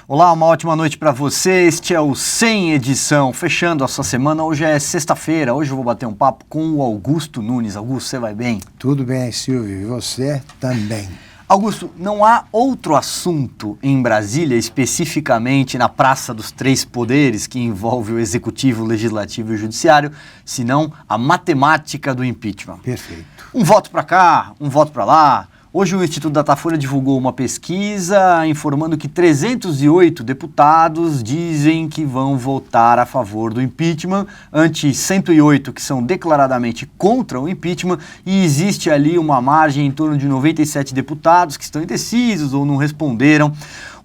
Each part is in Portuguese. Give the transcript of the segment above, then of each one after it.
Olá, uma ótima noite para você. Este é o Sem Edição, fechando a sua semana. Hoje é sexta-feira, hoje eu vou bater um papo com o Augusto Nunes. Augusto, você vai bem? Tudo bem, Silvio, e você também. Augusto, não há outro assunto em Brasília, especificamente na Praça dos Três Poderes, que envolve o Executivo, o Legislativo e o Judiciário, senão a matemática do impeachment. Perfeito. Um voto para cá, um voto para lá. Hoje o Instituto Datafolha divulgou uma pesquisa informando que 308 deputados dizem que vão votar a favor do impeachment, ante 108 que são declaradamente contra o impeachment, e existe ali uma margem em torno de 97 deputados que estão indecisos ou não responderam.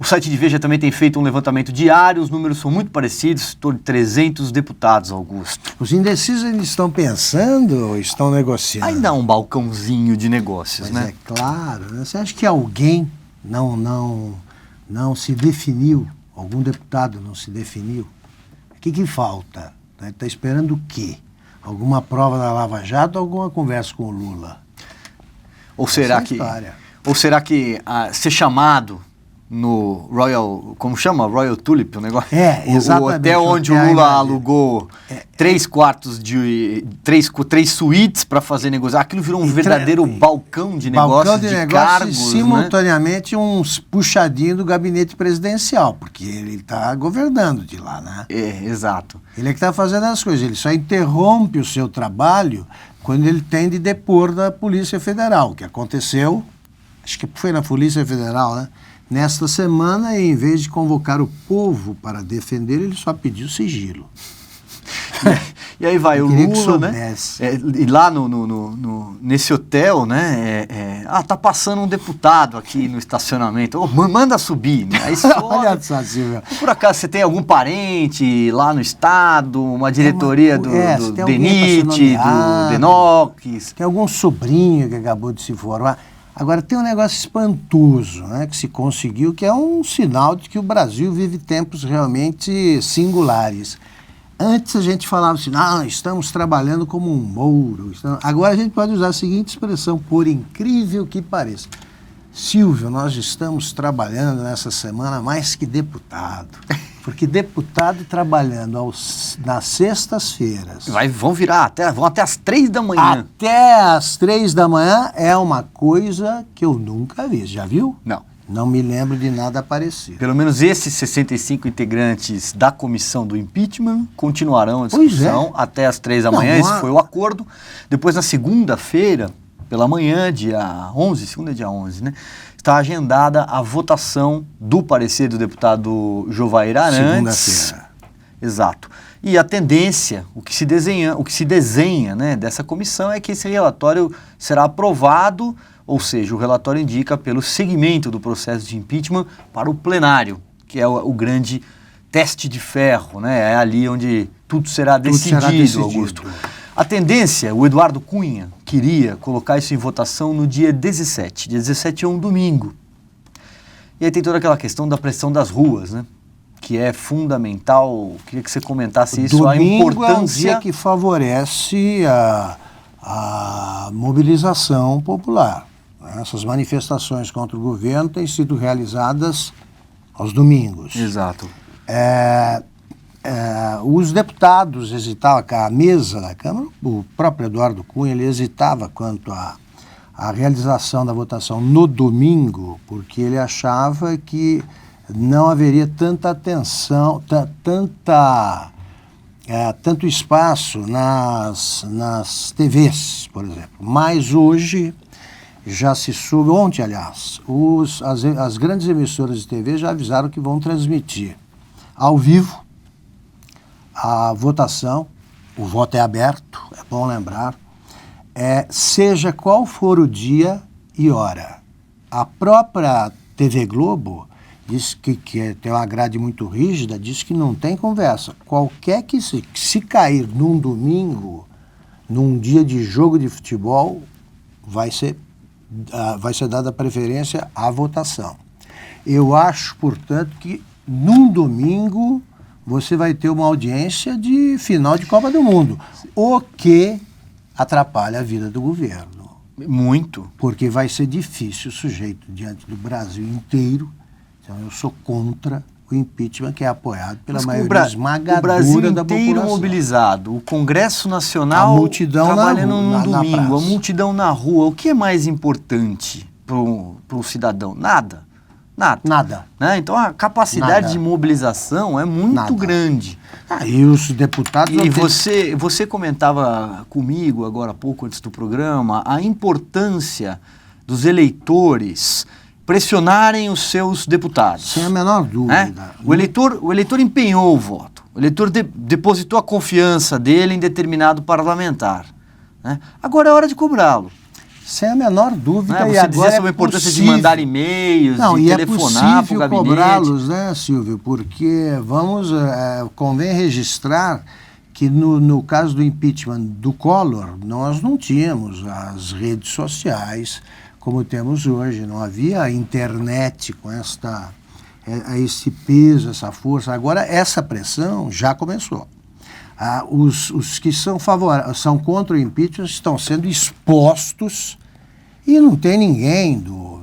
O site de Veja também tem feito um levantamento diário, os números são muito parecidos, em torno de 300 deputados, Augusto. Os indecisos eles estão pensando ou estão negociando? Ainda há um balcãozinho de negócios, Mas né? é claro, né? Você acha que alguém não se definiu, algum deputado não se definiu? O que falta? Está esperando o quê? Alguma prova da Lava Jato ou alguma conversa com o Lula? Ou será que ser chamado no Royal, como chama? Royal Tulip, o negócio? Exatamente. O hotel onde o Lula alugou três suítes para fazer negócio. Aquilo virou um verdadeiro balcão de negócios, de cargos, e simultaneamente uns puxadinhos do gabinete presidencial, porque ele está governando de lá, né? Exato. Ele é que está fazendo as coisas, ele só interrompe o seu trabalho quando ele tem de depor da Polícia Federal, que aconteceu, acho que foi na Polícia Federal, né? Nesta semana, em vez de convocar o povo para defender, ele só pediu sigilo. E aí vai o Lula, né? E lá nesse hotel, né? Tá passando um deputado aqui no estacionamento. Manda subir, né? Aí olha só, Silvio. Por acaso você tem algum parente lá no estado, uma diretoria do DENIT, do DENOX? Tem algum sobrinho que acabou de se formar. Agora, tem um negócio espantoso, né, que se conseguiu, que é um sinal de que o Brasil vive tempos realmente singulares. Antes a gente falava assim, estamos trabalhando como um Moro. Agora a gente pode usar a seguinte expressão, por incrível que pareça. Silvio, nós estamos trabalhando nessa semana mais que deputado. Porque deputado trabalhando nas sextas-feiras. Vão até as 3 da manhã. Até as 3 da manhã é uma coisa que eu nunca vi. Já viu? Não. Não me lembro de nada parecido. Pelo menos esses 65 integrantes da comissão do impeachment continuarão a discussão até as 3 da manhã. Esse foi o acordo. Depois, na segunda-feira, pela manhã, dia 11, segunda é dia 11, né? Está agendada a votação do parecer do deputado Jovair Arantes. Segunda-feira. Exato. E a tendência, o que se desenha, né, dessa comissão é que esse relatório será aprovado, ou seja, o relatório indica pelo seguimento do processo de impeachment para o plenário, que é o grande teste de ferro, né? É ali onde tudo será decidido, Augusto. A tendência, o Eduardo Cunha queria colocar isso em votação no dia 17. Dia 17 é um domingo. E aí tem toda aquela questão da pressão das ruas, né? Que é fundamental. Queria que você comentasse isso, a importância... Domingo é um dia que favorece a mobilização popular. Essas manifestações contra o governo têm sido realizadas aos domingos. Exato. Os deputados hesitavam, a mesa da Câmara, o próprio Eduardo Cunha, ele hesitava quanto à realização da votação no domingo, porque ele achava que não haveria tanta atenção, tanto espaço nas TVs, por exemplo. Mas hoje já se soube, ontem aliás, as grandes emissoras de TV já avisaram que vão transmitir ao vivo a votação. O voto é aberto, é bom lembrar, seja qual for o dia e hora. A própria TV Globo diz que tem uma grade muito rígida, diz que não tem conversa. Qualquer que se cair num domingo, num dia de jogo de futebol, vai ser dada preferência à votação. Eu acho, portanto, que num domingo você vai ter uma audiência de final de Copa do Mundo, o que atrapalha a vida do governo. Muito. Porque vai ser difícil o sujeito diante do Brasil inteiro. Então eu sou contra o impeachment, que é apoiado pela maioria esmagadora o Brasil da inteiro população. mobilizado, o Congresso Nacional a multidão trabalhando na no domingo, a praça. multidão na rua. O que é mais importante para um cidadão? Nada. Né? Então a capacidade de mobilização é muito grande. E os deputados... E você comentava comigo agora há pouco, antes do programa, a importância dos eleitores pressionarem os seus deputados. Sem a menor dúvida. O eleitor empenhou o voto. O eleitor depositou a confiança dele em determinado parlamentar. Né? Agora é hora de cobrá-lo. Sem a menor dúvida. Você dizia sobre a importância de mandar e-mails, de telefonar para o gabinete. Cobrá-los, né, Silvio? Porque convém registrar que no caso do impeachment do Collor, nós não tínhamos as redes sociais como temos hoje. Não havia a internet com esse peso, essa força. Agora, essa pressão já começou. Os que são contra o impeachment estão sendo expostos e não tem ninguém do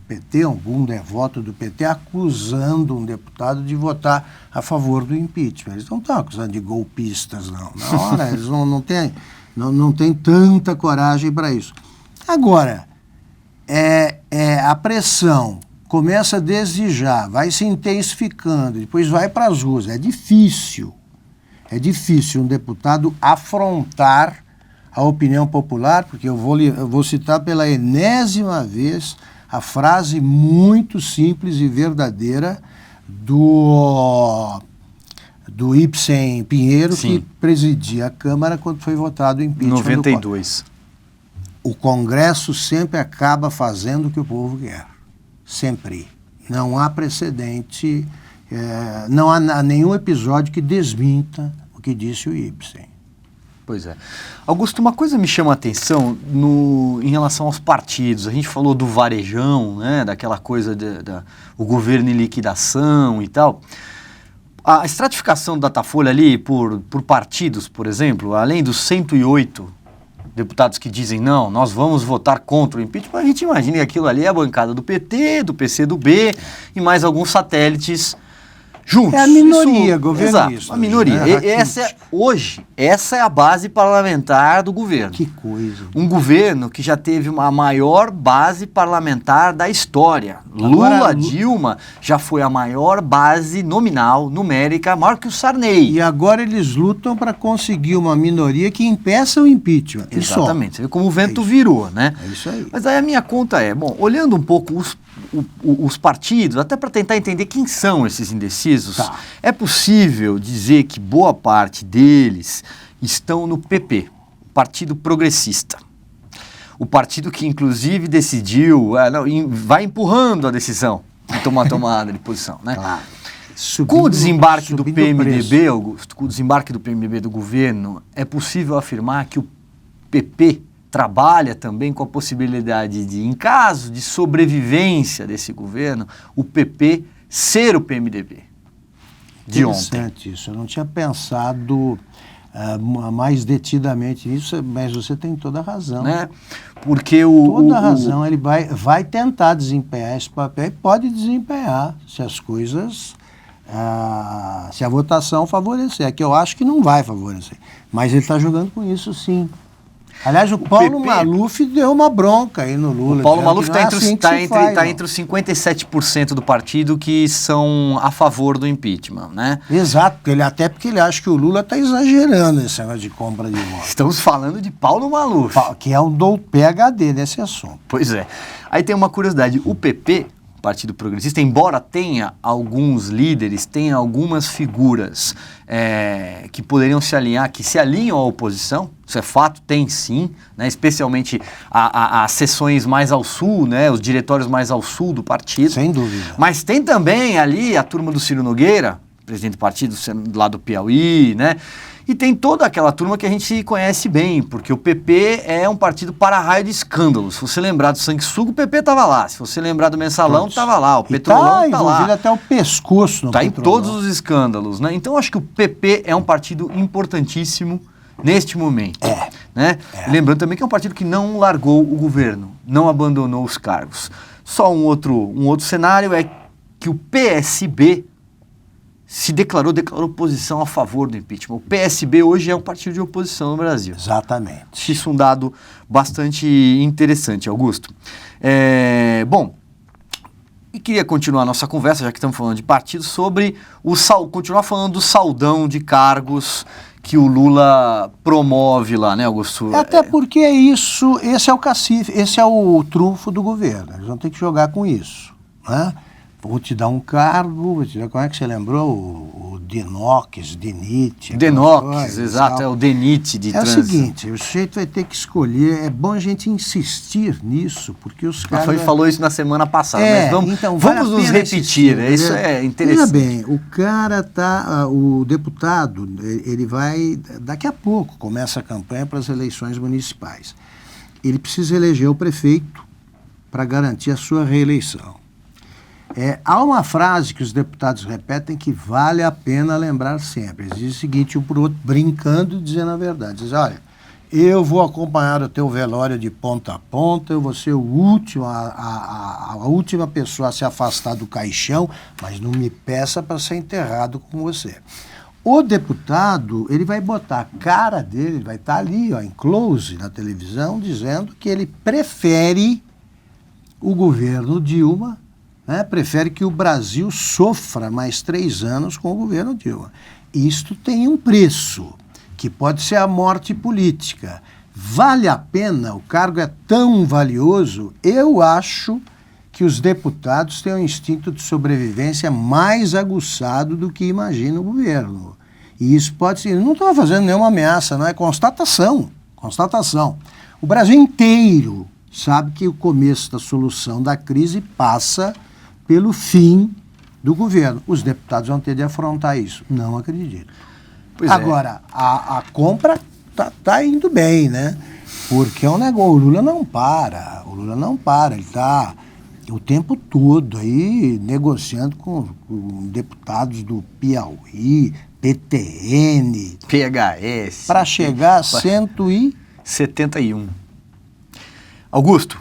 PT, algum devoto do PT, acusando um deputado de votar a favor do impeachment. Eles não estão acusando de golpistas, não. Na hora, eles não têm tanta coragem para isso. Agora, a pressão começa desde já, vai se intensificando, depois vai para as ruas. É difícil um deputado afrontar a opinião popular, porque eu vou citar pela enésima vez a frase muito simples e verdadeira do Ibsen Pinheiro, Sim. que presidia a Câmara quando foi votado o impeachment. 92. O Congresso sempre acaba fazendo o que o povo quer. Sempre. Não há precedente, não há nenhum episódio que desminta o que disse o Ibsen. Pois é. Augusto, uma coisa me chama a atenção em relação aos partidos. A gente falou do varejão, né, daquela coisa o governo em liquidação e tal. A estratificação do Datafolha ali por partidos, por exemplo, além dos 108 deputados que dizem não, nós vamos votar contra o impeachment, a gente imagina que aquilo ali é a bancada do PT, do PCdoB e mais alguns satélites juntos. É a minoria governista. Exato, a minoria. Essa é a base parlamentar do governo. Que coisa. Um governo que já teve a maior base parlamentar da história. Lula, Dilma, já foi a maior base nominal, numérica, maior que o Sarney. E agora eles lutam para conseguir uma minoria que impeça o impeachment. Exatamente. Você vê como o vento virou, né? É isso aí. Mas aí a minha conta olhando um pouco os partidos, até para tentar entender quem são esses indecisos, é possível dizer que boa parte deles estão no PP, Partido Progressista. O partido que, inclusive, decidiu, vai empurrando a decisão de tomada de posição, né? Claro. Com o desembarque do PMDB, Augusto, com o desembarque do PMDB do governo, é possível afirmar que o PP trabalha também com a possibilidade de, em caso de sobrevivência desse governo, o PP ser o PMDB de ontem. Interessante isso. Eu não tinha pensado mais detidamente nisso, mas você tem toda a razão. Né? Porque toda a razão. Ele vai tentar desempenhar esse papel e pode desempenhar se as coisas... se a votação favorecer. É que eu acho que não vai favorecer. Mas ele está jogando com isso, sim. Aliás, o Paulo Maluf deu uma bronca aí no Lula. O Paulo Maluf está entre os 57% do partido que são a favor do impeachment, né? Exato, porque ele acha que o Lula está exagerando esse negócio de compra de votos. Estamos falando de Paulo Maluf. Que é um PhD nesse assunto. Pois é. Aí tem uma curiosidade, o PP, Partido Progressista, embora tenha alguns líderes, tenha algumas figuras que poderiam se alinhar, que se alinham à oposição, isso é fato, tem sim, né, especialmente as seções mais ao sul, né, os diretórios mais ao sul do partido. Sem dúvida. Mas tem também ali a turma do Ciro Nogueira, presidente do partido lá do Piauí, né? E tem toda aquela turma que a gente conhece bem, porque o PP é um partido para-raio de escândalos. Se você lembrar do Sanguessuga, o PP estava lá. Se você lembrar do Mensalão, estava lá. O Petrolão está lá. Envolvido até o pescoço no Está em todos os escândalos, né? Então, acho que o PP é um partido importantíssimo neste momento. né? Lembrando também que é um partido que não largou o governo, não abandonou os cargos. Só um outro cenário é que o PSB declarou posição a favor do impeachment. O PSB hoje é um partido de oposição no Brasil. Exatamente. Isso é um dado bastante interessante, Augusto. Bom, e queria continuar a nossa conversa, já que estamos falando de partido, sobre continuar falando do saldão de cargos que o Lula promove lá, né, Augusto? Até porque esse é o cacife, esse é o trunfo do governo. Eles vão ter que jogar com isso, né? Vou te dar um cargo, como é que você lembrou? O DENIT. Exato, é o DENIT de trânsito. É o seguinte, o sujeito vai ter que escolher, é bom a gente insistir nisso, porque os caras... Ele falou isso na semana passada, mas vamos nos repetir, isso é interessante. Veja bem, o cara o deputado, ele vai, daqui a pouco começa a campanha para as eleições municipais. Ele precisa eleger o prefeito para garantir a sua reeleição. Há uma frase que os deputados repetem que vale a pena lembrar sempre. Eles dizem o seguinte, um para o outro, brincando e dizendo a verdade. Dizem, olha, eu vou acompanhar o teu velório de ponta a ponta, eu vou ser o último, a última pessoa a se afastar do caixão, mas não me peça para ser enterrado com você. O deputado, ele vai botar a cara dele, ele vai estar ali, em close na televisão, dizendo que ele prefere o governo Dilma, prefere que o Brasil sofra mais 3 anos com o governo Dilma. Isto tem um preço, que pode ser a morte política. Vale a pena? O cargo é tão valioso? Eu acho que os deputados têm um instinto de sobrevivência mais aguçado do que imagina o governo. E isso pode ser... Não estou fazendo nenhuma ameaça, não é constatação. O Brasil inteiro sabe que o começo da solução da crise passa pelo fim do governo. Os deputados vão ter de afrontar isso. Não acredito. Agora, a compra tá indo bem, né? Porque é um negócio, o Lula não para, ele está o tempo todo aí negociando com deputados do Piauí, PTN, PHS, para chegar a 171. Augusto,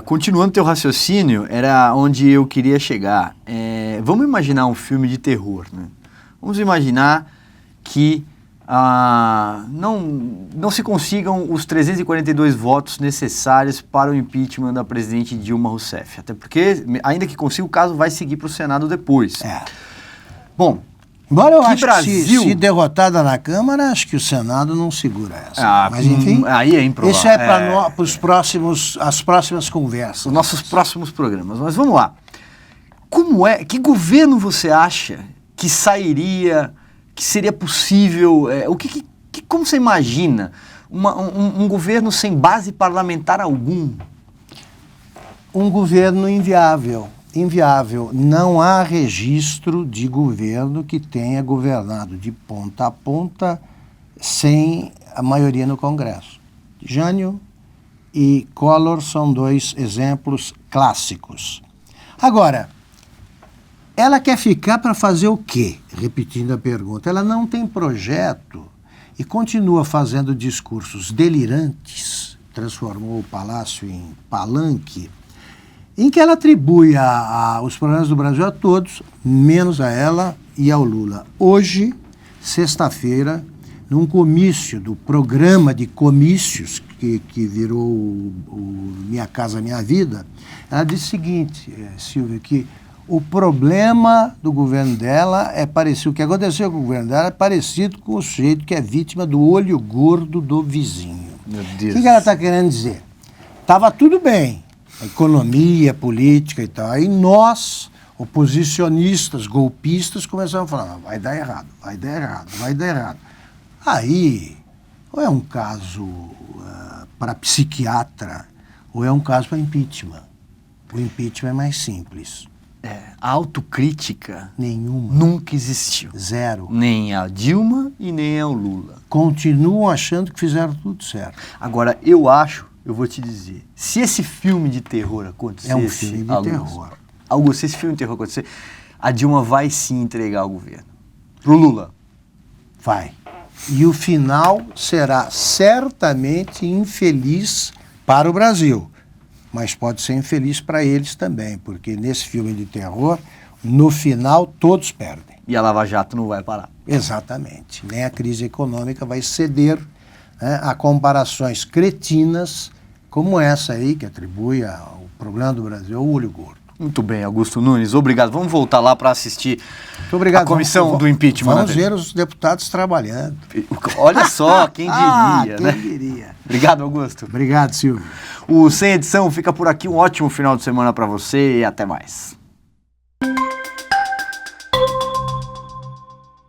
continuando teu raciocínio, era onde eu queria chegar. Vamos imaginar um filme de terror, né? Vamos imaginar que não se consigam os 342 votos necessários para o impeachment da presidente Dilma Rousseff. Até porque, ainda que consiga, o caso vai seguir para o Senado depois. Bom, embora eu acho que se derrotada na Câmara, acho que o Senado não segura essa. Mas enfim, aí é improvável. Isso é para as próximas conversas. Os nossos próximos programas. Mas vamos lá. Que governo você acha que sairia, que seria possível, como você imagina um governo sem base parlamentar algum? Um governo inviável. Não há registro de governo que tenha governado de ponta a ponta sem a maioria no Congresso. Jânio e Collor são 2 exemplos clássicos. Agora, ela quer ficar para fazer o quê? Repetindo a pergunta. Ela não tem projeto e continua fazendo discursos delirantes, transformou o palácio em palanque, em que ela atribui os problemas do Brasil a todos, menos a ela e ao Lula. Hoje, sexta-feira, num comício do programa de comícios que virou o Minha Casa Minha Vida, ela disse o seguinte, Silvia, que o problema do governo dela o que aconteceu com o governo dela é parecido com o sujeito que é vítima do olho gordo do vizinho. Meu Deus. O que ela está querendo dizer? Estava tudo bem. A economia, a política e tal. Aí nós, oposicionistas, golpistas, começamos a falar, vai dar errado. Aí, ou é um caso para psiquiatra, ou é um caso para impeachment. O impeachment é mais simples. A autocrítica nenhuma nunca existiu. Zero. Nem a Dilma e nem ao Lula. Continuam achando que fizeram tudo certo. Agora, eu vou te dizer, se esse filme de terror acontecesse... É um filme de terror. Augusto, se esse filme de terror acontecer, a Dilma vai sim entregar o governo. Pro Lula. Vai. e o final será certamente infeliz para o Brasil, mas pode ser infeliz para eles também, porque nesse filme de terror, no final, todos perdem. E a Lava Jato não vai parar. Exatamente. Nem a crise econômica vai ceder, né, a comparações cretinas como essa aí, que atribui o problema do Brasil ao olho gordo. Muito bem, Augusto Nunes, obrigado. Vamos voltar lá para assistir Muito obrigado. a comissão do impeachment. Vamos ver os deputados trabalhando. Olha só, quem diria, quem né? diria. Obrigado, Augusto. Obrigado, Silvio. O Sem Edição fica por aqui. Um ótimo final de semana para você e até mais.